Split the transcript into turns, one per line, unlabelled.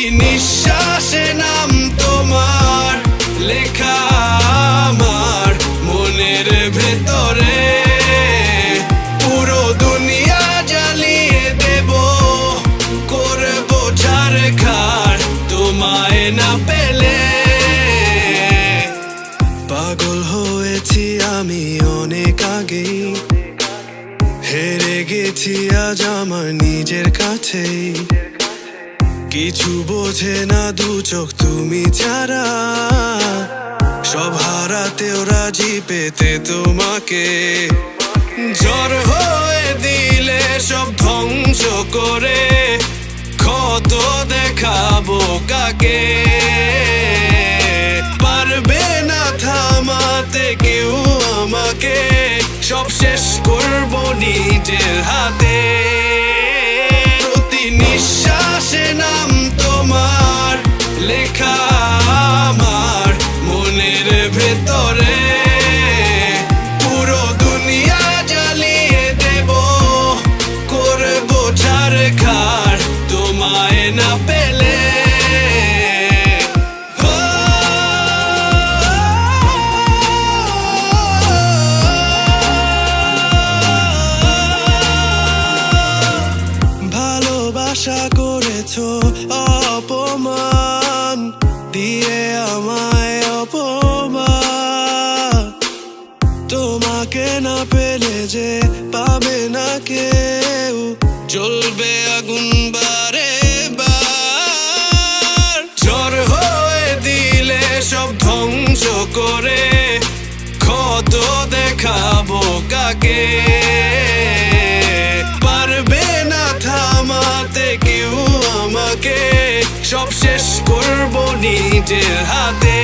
প্রতি নিঃশ্বাসে নাম তোমার লেখা আমার মনের ভেতরে। পুরো দুনিয়া জ্বালিয়ে দেব, করবো ছারখার তোমায় না পেলে। পাগল হয়েছি আমি অনেক আগেই, হেরে গেছি আজ আমার নিজের কাছেই। কিছু বোঝে না দু চোখ তুমি ছাড়া, সব হারাতেও রাজি পেতে তোমাকে। ঝড় হয়ে দিলে সব ধ্বংস করে, ক্ষত দেখাবো কাকে। পারবে না থামাতে কেউ আমাকে, সব শেষ করবো নিজের হাতে। প্রতি নিঃশ্বাসে নাম তোমার লেখা আমার মনের ভেতরে। পুরো দুনিয়া জ্বালিয়ে দেব, করবো ছারখার তোমায় না পেলে। আশা করেছো অপমান দিয়ে আমায়, অপমান। তোমাকে না পেলে যে পাবে না কেউ, জ্বলবে আগুন বারে বার। ঝড় হয়ে দিলে সব ধ্বংস করে, ক্ষত দেখাবো কাকে। পারবে না থামাতে কেউ আমাকে, সব শেষ করবো নিজের হাতে।